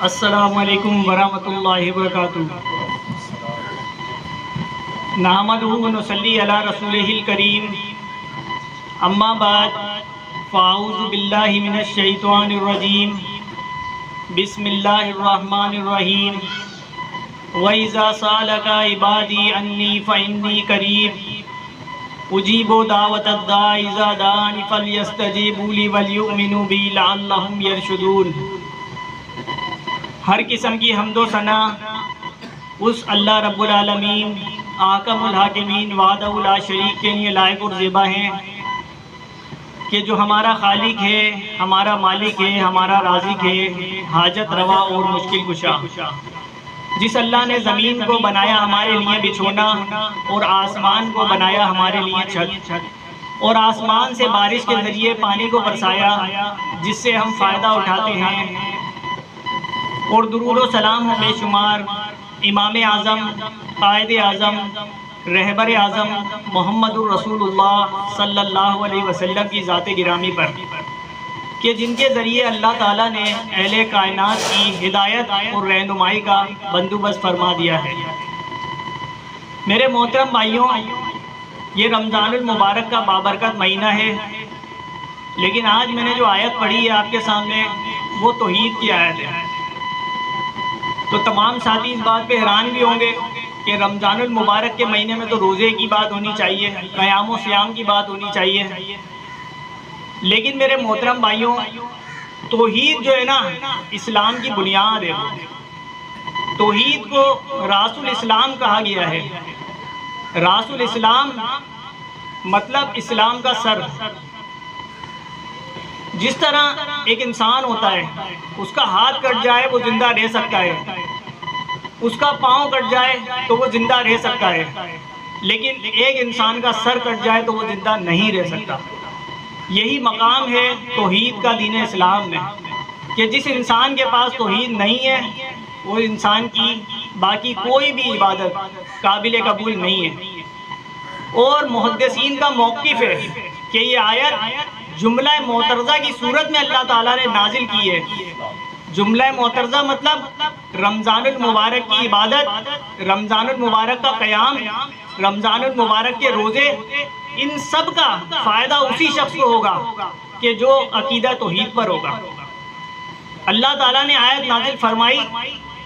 السلام علیکم ورحمۃ اللہ وبرکاتہ۔ نحمدہ و نصلی علی رسولہ الکریم، اما بعد فاعوذ باللہ من الشیطان الرجیم، بسم اللہ الرحمن الرحیم۔ وَإِذَا سَأَلَكَ عِبَادِي عَنِّي فَإِنِّي قَرِيبٌ أُجِيبُ دَعْوَةَ الدَّاعِ إِذَا دَعَانِ فَلْيَسْتَجِيبُوا لِي وَلْيُؤْمِنُوا بِي لَعَلَّهُمْ يَرْشُدُونَ۔ ہر قسم کی حمد و ثنا اس اللہ رب العالمین احکم الحاکمین وحدہ لا شریک کے لیے لائق اور زیبا ہیں کہ جو ہمارا خالق ہے، ہمارا مالک ہے، ہمارا رازق ہے، حاجت روا اور مشکل کشا۔ جس اللہ نے زمین کو بنایا ہمارے لیے بچھونا اور آسمان کو بنایا ہمارے لیے چھت، اور آسمان سے بارش کے ذریعے پانی کو برسایا جس سے ہم فائدہ اٹھاتے ہیں، اور درود و سلام بے شمار امام اعظم، قائد اعظم، رہبر اعظم محمد الرسول اللہ صلی اللہ علیہ وسلم کی ذات گرامی پر کہ جن کے ذریعے اللہ تعالیٰ نے اہل کائنات کی ہدایت اور رہنمائی کا بندوبست فرما دیا ہے۔ میرے محترم بھائیوں، یہ رمضان المبارک کا بابرکت مہینہ ہے، لیکن آج میں نے جو آیت پڑھی ہے آپ کے سامنے وہ توحید کی آیت ہے۔ تو تمام ساتھی اس بات پہ حیران بھی ہوں گے کہ رمضان المبارک کے مہینے میں تو روزے کی بات ہونی چاہیے، قیام و صیام کی بات ہونی چاہیے، لیکن میرے محترم بھائیوں، توحید جو ہے نا اسلام کی بنیاد ہے۔ توحید کو راس الاسلام کہا گیا ہے۔ راس الاسلام مطلب اسلام کا سر۔ جس طرح ایک انسان ہوتا ہے، اس کا ہاتھ کٹ جائے وہ زندہ رہ سکتا ہے، اس کا پاؤں کٹ جائے تو وہ زندہ رہ سکتا ہے، لیکن ایک انسان کا سر کٹ جائے تو وہ زندہ نہیں رہ سکتا۔ یہی مقام ہے توحید کا دین اسلام میں، کہ جس انسان کے پاس توحید نہیں ہے وہ انسان کی باقی کوئی بھی عبادت قابل قبول نہیں ہے۔ اور محدثین کا موقف ہے کہ یہ آیت جملہ معترضہ کی صورت میں اللہ تعالیٰ نے نازل کی ہے۔ جملہ معترضہ مطلب رمضان المبارک کی عبادت، رمضان المبارک کا قیام، رمضان المبارک کے روزے، ان سب کا فائدہ اسی شخص کو ہوگا کہ جو عقیدہ توحید پر ہوگا۔ اللہ تعالیٰ نے آیت نازل فرمائی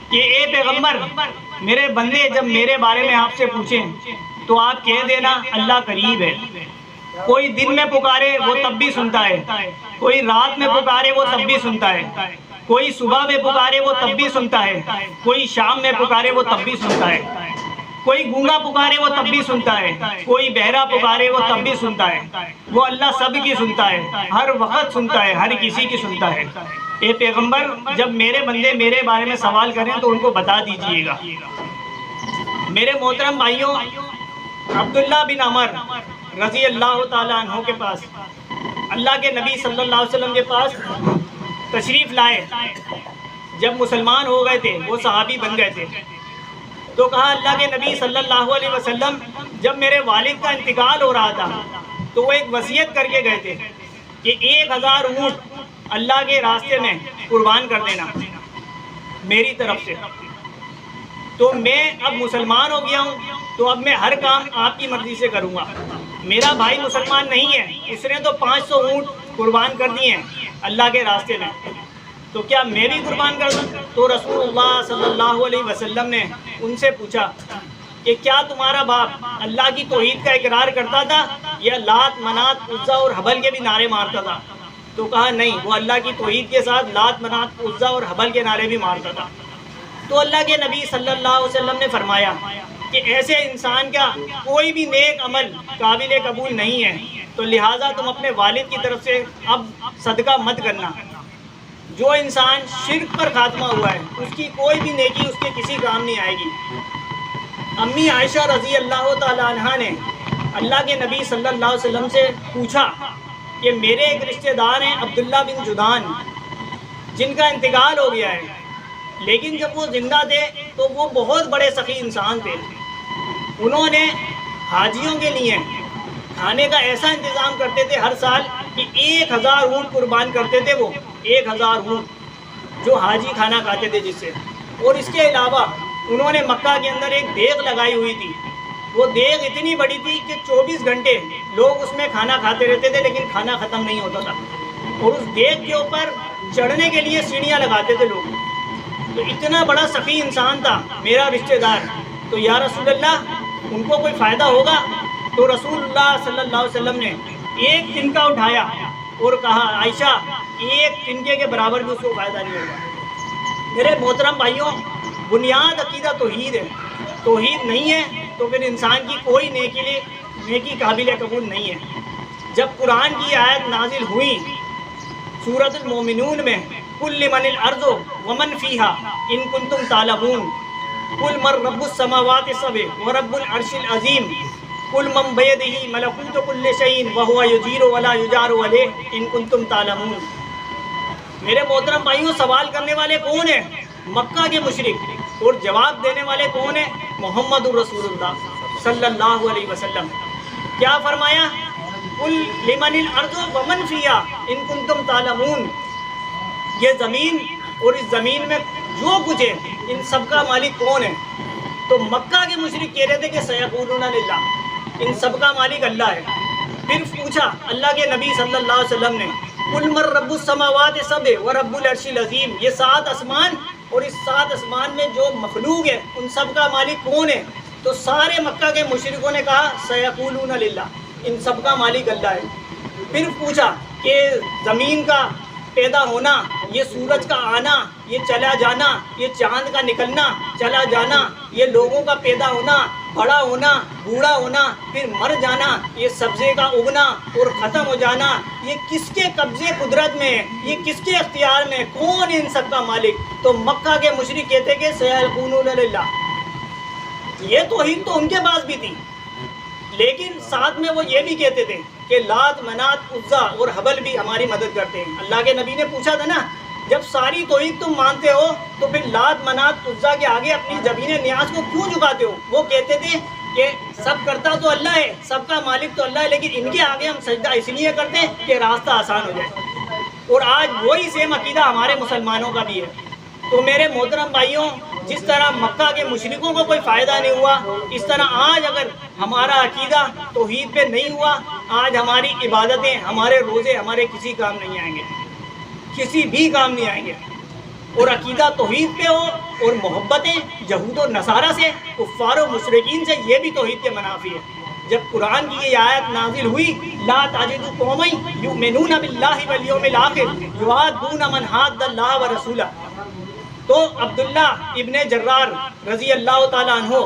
کہ اے پیغمبر، میرے بندے جب میرے بارے میں آپ سے پوچھیں تو آپ کہہ دینا اللہ قریب ہے۔ کوئی دن میں پکارے وہ تب بھی سنتا ہے، کوئی رات میں پکارے وہ تب بھی سنتا ہے، کوئی صبح میں پکارے وہ تب بھی سنتا ہے، کوئی شام میں پکارے وہ تب بھی سنتا ہے، کوئی گونگا پکارے وہ تب بھی سنتا ہے، کوئی بہرا پکارے وہ تب بھی سنتا ہے۔ وہ اللہ سب کی سنتا ہے، ہر وقت سنتا ہے، ہر کسی کی سنتا ہے۔ اے پیغمبر، جب میرے بندے میرے بارے میں سوال کریں تو ان کو بتا دیجئے گا۔ میرے محترم بھائیوں، عبداللہ بن عمر رضی اللہ تعالیٰ عنہ کے پاس، اللہ کے نبی صلی اللہ علیہ وسلم کے پاس تشریف لائے۔ جب مسلمان ہو گئے تھے، وہ صحابی بن گئے تھے، تو کہا اللہ کے نبی صلی اللہ علیہ وسلم، جب میرے والد کا انتقال ہو رہا تھا تو وہ ایک وصیت کر کے گئے تھے کہ 1000 اونٹ اللہ کے راستے میں قربان کر دینا میری طرف سے۔ تو میں اب مسلمان ہو گیا ہوں، تو اب میں ہر کام آپ کی مرضی سے کروں گا۔ میرا بھائی مسلمان نہیں ہے، اس نے تو 500 اونٹ قربان کر دیے ہیں اللہ کے راستے میں، تو کیا میں بھی قربان کر دوں؟ تو رسول اللہ صلی اللہ علیہ وسلم نے ان سے پوچھا کہ کیا تمہارا باپ اللہ کی توحید کا اقرار کرتا تھا یا لات، منات، عزا اور حبل کے بھی نعرے مارتا تھا؟ تو کہا نہیں، وہ اللہ کی توحید کے ساتھ لات، منات، عزا اور حبل کے نعرے بھی مارتا تھا۔ تو اللہ کے نبی صلی اللہ علیہ وسلم نے فرمایا کہ ایسے انسان کا کوئی بھی نیک عمل قابل قبول نہیں ہے، تو لہٰذا تم اپنے والد کی طرف سے اب صدقہ مت کرنا۔ جو انسان شرک پر خاتمہ ہوا ہے اس کی کوئی بھی نیکی اس کے کسی کام نہیں آئے گی۔ امی عائشہ رضی اللہ تعالیٰ عنہ نے اللہ کے نبی صلی اللہ علیہ وسلم سے پوچھا کہ میرے ایک رشتہ دار ہیں عبداللہ بن جدعان، جن کا انتقال ہو گیا ہے، لیکن جب وہ زندہ تھے تو وہ بہت بڑے سخی انسان تھے۔ انہوں نے حاجیوں کے لیے کھانے کا ایسا انتظام کرتے تھے ہر سال کہ 1000 اونٹ قربان کرتے تھے۔ وہ 1000 اونٹ جو حاجی کھانا کھاتے تھے جس سے. اور اس کے علاوہ انہوں نے مکہ کے اندر ایک دیگ لگائی ہوئی تھی. وہ دیگ اتنی بڑی تھی کہ 24 گھنٹے لوگ اس میں کھانا کھاتے رہتے تھے لیکن کھانا ختم نہیں ہوتا تھا. اور اس دیگ کے اوپر چڑھنے کے لیے سیڑھیاں لگاتے تھے لوگ. تو اتنا بڑا سخی انسان تھا میرا رشتہ دار. تو یا رسول اللہ ان کو کوئی فائدہ ہوگا؟ تو رسول اللہ صلی اللہ علیہ وسلم نے ایک تنکا اٹھایا اور کہا عائشہ ایک تنکے کے برابر بھی اس کو فائدہ نہیں ہوگا. میرے محترم بھائیوں، بنیاد عقیدہ توحید ہے. توحید نہیں ہے تو پھر انسان کی کوئی نیکی قابل قبول نہیں ہے. جب قرآن کی آیت نازل ہوئی سورۃ المومنون میں قل لمن الارض ومن فیہا ان کنتم تعلمون قل من رب السماوات السبع ورب العرش العظیم قل من بیدہ ملکوت کل شیء وہو یجیر ولا یجار علیہ ان کنتم تعلمون. میرے محترم بھائیوں، سوال کرنے والے کون ہیں؟ مکہ کے مشرک. اور جواب دینے والے کون ہیں؟ محمد رسول اللہ صلی اللہ علیہ وسلم. کیا فرمایا؟ قل لمن الارض ومن فیہا ان کنتم تعلمون. یہ زمین اور اس زمین میں جو کچھ ہے ان سب کا مالک کون ہے؟ تو مکہ کے مشرک کہہ رہے تھے کہ سیقولون للہ، ان سب کا مالک اللہ ہے. پھر پوچھا اللہ کے نبی صلی اللہ علیہ وسلم نے قل من رب السماوات السبع ورب العرش العظیم، یہ 7 آسمان اور اس 7 آسمان میں جو مخلوق ہے ان سب کا مالک کون ہے؟ تو سارے مکہ کے مشرکوں نے کہا سیقولون للہ، ان سب کا مالک اللہ ہے. پھر پوچھا کہ زمین کا پیدا ہونا، یہ سورج کا آنا، یہ چلا جانا، یہ چاند کا نکلنا چلا جانا، یہ لوگوں کا پیدا ہونا، بڑا ہونا، بوڑھا ہونا، پھر مر جانا، یہ سبزے کا اگنا اور ختم ہو جانا، یہ کس کے قبضے قدرت میں ہے؟ یہ کس کے اختیار میں؟ کون ان سب کا مالک؟ تو مکہ کے مشرک کہتے کہ سیقولون للہ. یہ توحید تو ان کے پاس بھی تھی، لیکن ساتھ میں وہ یہ بھی کہتے تھے کہ لات منات عزا اور حبل بھی ہماری مدد کرتے ہیں. اللہ کے نبی نے پوچھا تھا نا، جب ساری توحید تم مانتے ہو تو پھر لات منات عزا کے آگے اپنی زمین نیاز کو کیوں جھکاتے ہو؟ وہ کہتے تھے کہ سب کرتا تو اللہ ہے، سب کا مالک تو اللہ ہے، لیکن ان کے آگے ہم سجدہ اس لیے کرتے ہیں کہ راستہ آسان ہو جائے. اور آج وہی سیم عقیدہ ہمارے مسلمانوں کا بھی ہے. تو میرے محترم بھائیوں، جس طرح مکہ کے مشرکوں کو کوئی فائدہ نہیں ہوا، اس طرح آج اگر ہمارا عقیدہ توحید پہ نہیں ہوا، آج ہماری عبادتیں، ہمارے روزے، ہمارے کسی کام نہیں آئیں گے، کسی بھی کام نہیں آئیں گے. اور عقیدہ توحید پہ ہو اور محبتیں یہود و نصارہ سے، کفار و مشرکین سے، یہ بھی توحید کے منافی ہے. جب قرآن کی یہ آیت نازل ہوئی لا تجد قوما یؤمنون باللہ والیوم الآخر یوادون من حاد اللہ ورسولہ، تو عبداللہ ابن جرار رضی اللہ تعالیٰ عنہ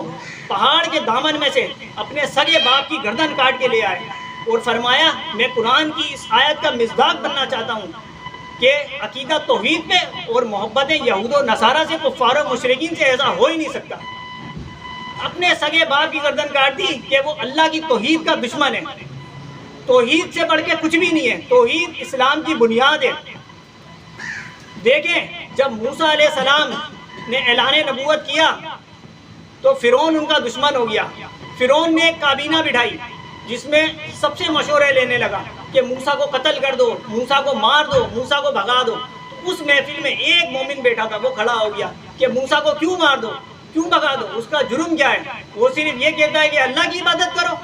پہاڑ کے دامن میں سے اپنے سگے باپ کی گردن کاٹ کے لے آئے اور فرمایا میں قرآن کی اس آیت کا مصداق بننا چاہتا ہوں کہ عقیدہ توحید پہ اور محبتیں یہود و نصارہ سے، کفار و مشرکین سے ایسا ہو ہی نہیں سکتا. اپنے سگے باپ کی گردن کاٹ دی کہ وہ اللہ کی توحید کا دشمن ہے. توحید سے بڑھ کے کچھ بھی نہیں ہے. توحید اسلام کی بنیاد ہے. دیکھیں جب موسیٰ علیہ السلام نے اعلان نبوت کیا تو فرعون ان کا دشمن ہو گیا. فرعون نے ایک کابینہ بٹھائی جس میں سب سے مشورے لینے لگا کہ موسیٰ کو قتل کر دو، موسیٰ کو مار دو، موسیٰ کو بھگا دو. اس محفل میں ایک مومن بیٹھا تھا، وہ کھڑا ہو گیا کہ موسیٰ کو کیوں مار دو، کیوں بھگا دو، اس کا جرم کیا ہے؟ وہ صرف یہ کہتا ہے کہ اللہ کی عبادت کرو.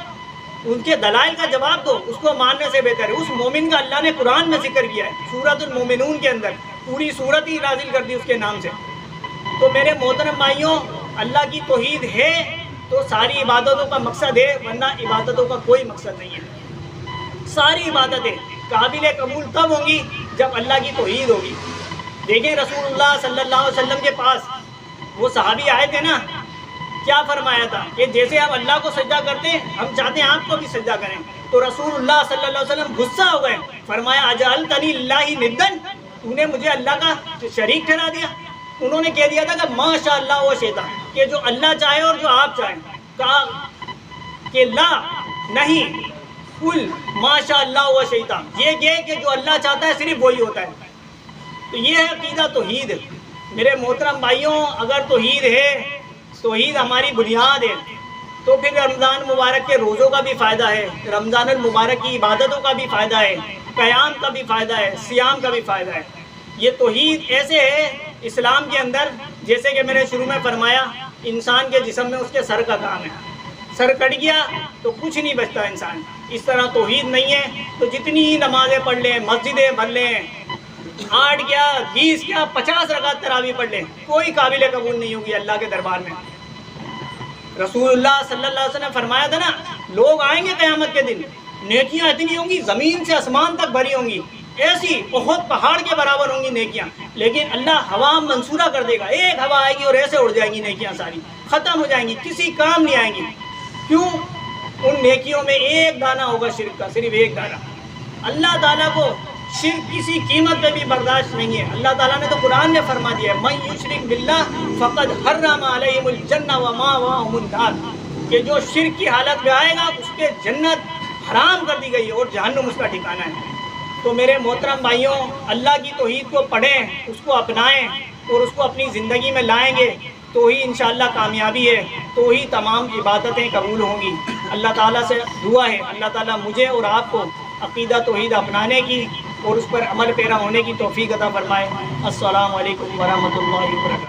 ان کے دلائل کا جواب دو، اس کو ماننے سے بہتر ہے. اس مومن کا اللہ نے قرآن میں ذکر کیا ہے سورۃ المومنون کے اندر، پوری سورت ہی نازل کر دی اس کے نام سے. تو میرے محترم بھائیوں، اللہ کی توحید ہے تو ساری عبادتوں کا مقصد ہے، ورنہ عبادتوں کا کوئی مقصد نہیں ہے. ساری عبادتیں قابل قبول تب ہوں گی جب اللہ کی توحید ہوگی. دیکھیں رسول اللہ صلی اللہ علیہ وسلم کے پاس وہ صحابی آئے تھے نا، کیا فرمایا تھا کہ جیسے ہم اللہ کو سجدہ کرتے ہیں ہم چاہتے ہیں آپ کو بھی سجدہ کریں. تو رسول اللہ صلی اللہ علیہ وسلم غصہ ہو گئے، فرمایا اجعلتنی للہ ندا، تو نے مجھے اللہ کا شریک ٹھہرا دیا. انہوں نے کہہ دیا تھا کہ ماشاء اللہ و شیطا، کہ جو اللہ چاہے اور جو آپ چاہیں. کہا کہ لا نہیں، قل ماشاء اللہ و شیطا، یہ کہ جو اللہ چاہتا ہے صرف وہی ہوتا ہے. تو یہ ہے عقیدہ توحید. میرے محترم بھائیوں، اگر توحید ہے، توحید ہماری بنیاد ہے، تو پھر رمضان مبارک کے روزوں کا بھی فائدہ ہے، رمضان المبارک کی عبادتوں کا بھی فائدہ ہے، قیام کا بھی فائدہ ہے، سیام کا بھی فائدہ ہے. یہ توحید ایسے ہے اسلام کے اندر جیسے کہ میں نے شروع میں فرمایا، انسان کے جسم میں اس کے سر کا کام ہے، سر کٹ گیا تو کچھ نہیں بچتا انسان۔ اس طرح توحید نہیں ہے تو جتنی ہی نمازیں پڑھ لیں، مسجدیں بھر لیں، 8 کیا 20 کیا 50 رکعت تراویح پڑھ لیں، کوئی قابل قبول نہیں ہوگی اللہ کے دربار میں۔ رسول اللہ صلی اللہ علیہ وسلم نے فرمایا تھا نا، لوگ آئیں گے قیامت کے دن، نیکیاں اتنی ہوں گی زمین سے آسمان تک بھری ہوں گی، ایسی بہت پہاڑ کے برابر ہوں گی نیکیاں، لیکن اللہ ہوا منصورہ کر دے گا، ایک ہوا آئے گی اور ایسے اڑ جائیں گی نیکیاں، ساری ختم ہو جائیں گی، کسی کام نہیں آئیں گی۔ کیوں؟ ان نیکیوں میں ایک دانہ ہوگا شرک کا، صرف ایک دانہ۔ اللہ تعالیٰ کو شرک کسی قیمت پہ بھی برداشت نہیں ہے۔ اللہ تعالیٰ نے تو قرآن میں فرما دیا ہے، من یشرک باللہ فقد حرم علیہم الجنہ ومأواہم النار، کہ جو شرک کی حالت میں آئے گا اس کے جنت حرام کر دی گئی ہے اور جہنم اس کا ٹھکانہ ہے۔ تو میرے محترم بھائیوں، اللہ کی توحید کو پڑھیں، اس کو اپنائیں اور اس کو اپنی زندگی میں لائیں گے تو ہی انشاءاللہ کامیابی ہے، تو ہی تمام عبادتیں قبول ہوں گی۔ اللہ تعالیٰ سے دعا ہے اللہ تعالیٰ مجھے اور آپ کو عقیدہ توحید اپنانے کی اور اس پر عمل پیرا ہونے کی توفیق عطا فرمائے۔ السلام علیکم ورحمۃ اللہ وبرکاتہ۔